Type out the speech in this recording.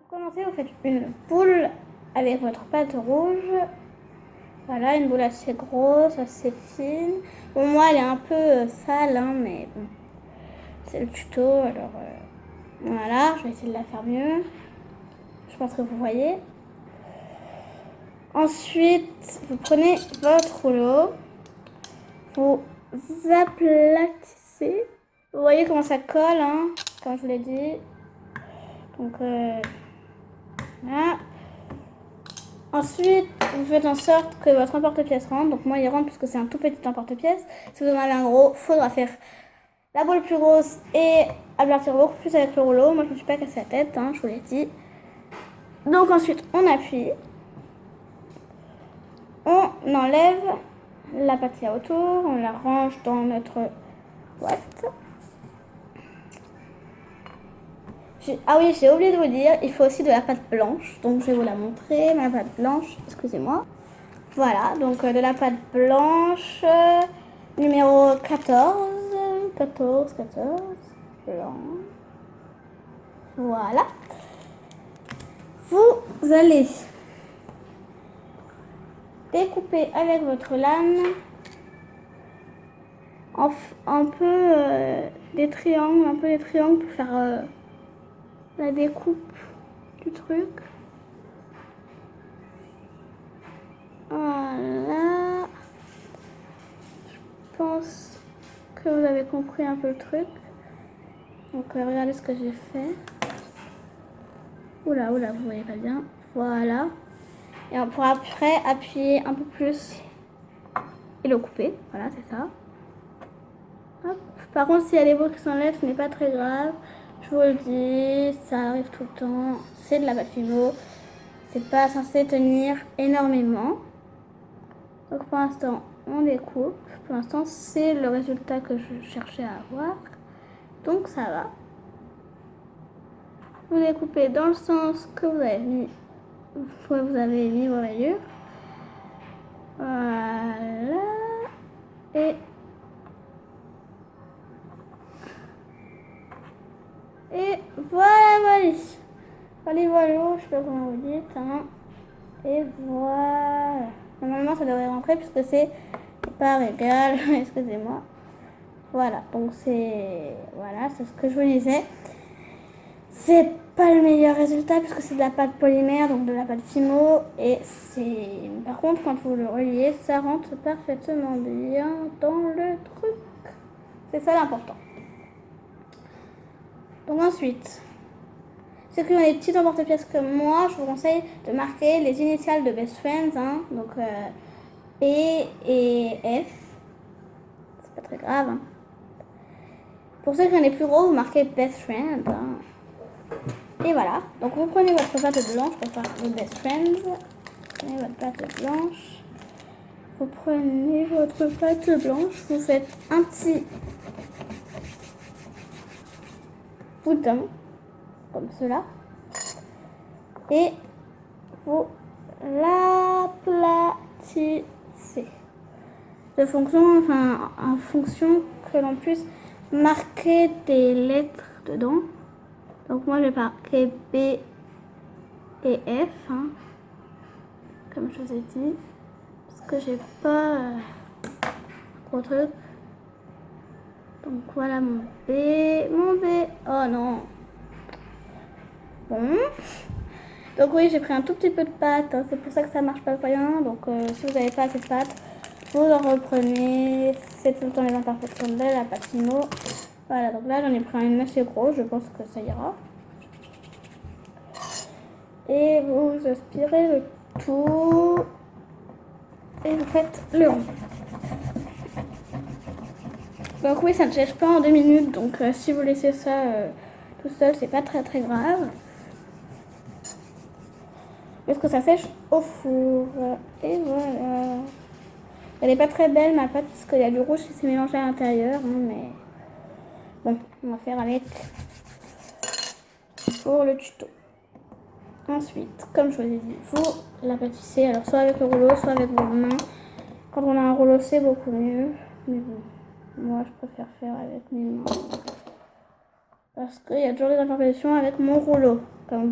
Pour commencer, vous faites une boule avec votre pâte rouge. Voilà, une boule assez grosse, assez fine. Bon, moi, elle est un peu sale, hein, mais bon, c'est le tuto, alors voilà, je vais essayer de la faire mieux. Je pense que vous voyez. Ensuite, vous prenez votre rouleau, vous aplatissez. Vous voyez comment ça colle, hein, comme je vous l'ai dit. Donc, voilà. Ensuite, vous faites en sorte que votre emporte-pièce rentre. Donc moi, il rentre puisque c'est un tout petit emporte-pièce. Si vous en avez un gros, il faudra faire la boule plus grosse et aplatir beaucoup plus avec le rouleau. Moi, je ne me suis pas cassé la tête, hein, je vous l'ai dit. Donc ensuite, on appuie. On enlève la pâte qu'il y a autour. On la range dans notre boîte. Ah oui, j'ai oublié de vous dire, il faut aussi de la pâte blanche. Donc je vais vous la montrer, ma pâte blanche, excusez-moi. Voilà, donc de la pâte blanche, numéro 14, blanc. Voilà. Vous allez découper avec votre lame un peu des triangles pour faire la découpe du truc. Voilà. Je pense que vous avez compris un peu le truc. Donc regardez ce que j'ai fait. Oula, vous voyez pas bien. Voilà. Et on pourra après appuyer un peu plus et le couper. Voilà, c'est ça. Hop. Par contre, s'il y a les bouts qui s'enlèvent, ce n'est pas très grave. Je vous le dis, ça arrive tout le temps. C'est de la pâte fimo. C'est pas censé tenir énormément. Donc pour l'instant, on découpe. Pour l'instant, c'est le résultat que je cherchais à avoir. Donc ça va. Vous découpez dans le sens que vous avez mis vos rayures. Voilà. Et voilà. Voilà, je sais pas comment vous dites. Hein. Et voilà. Normalement, ça devrait rentrer puisque c'est part égale. Excusez-moi. Voilà, donc c'est ce que je vous disais. C'est pas le meilleur résultat puisque c'est de la pâte polymère, donc de la pâte fimo. Et c'est. Par contre, quand vous le reliez, ça rentre parfaitement bien dans le truc. C'est ça l'important. Donc ensuite, ceux qui ont les petits emporte-pièces comme moi, je vous conseille de marquer les initiales de Best Friends, hein, donc P et F. C'est pas très grave. Hein. Pour ceux qui ont les plus gros, vous marquez Best Friend. Hein. Et voilà. Donc vous prenez votre pâte blanche pour faire le Best Friends. Vous prenez votre pâte blanche. Vous prenez votre pâte blanche. Vous faites un petit boudin comme cela. Et vous l'aplatissez. En fonction que l'on puisse marquer des lettres dedans. Donc moi j'ai marqué B et F, hein, comme je vous ai dit, parce que j'ai pas gros truc. Donc voilà mon B. Oh non. Bon. Donc oui, j'ai pris un tout petit peu de pâte, hein, c'est pour ça que ça marche pas bien. Donc si vous n'avez pas assez de pâte, vous en reprenez. C'est tout le temps les imperfections de la pâte fimo. Voilà, donc là j'en ai pris une assez grosse, je pense que ça ira. Et vous aspirez le tout. Et vous faites le rond. Donc oui, ça ne sèche pas en 2 minutes, donc si vous laissez ça tout seul, c'est pas très très grave. Parce que ça sèche au four. Et voilà. Elle n'est pas très belle ma pâte parce qu'il y a du rouge qui s'est mélangé à l'intérieur, hein, mais bon, on va faire avec pour le tuto. Ensuite, comme je vous ai dit, vous la pâtissez, alors soit avec le rouleau, soit avec vos mains. Quand on a un rouleau, c'est beaucoup mieux, mais bon, moi je préfère faire avec mes mains. Parce qu'il y a toujours des imperfections avec mon rouleau, comme vous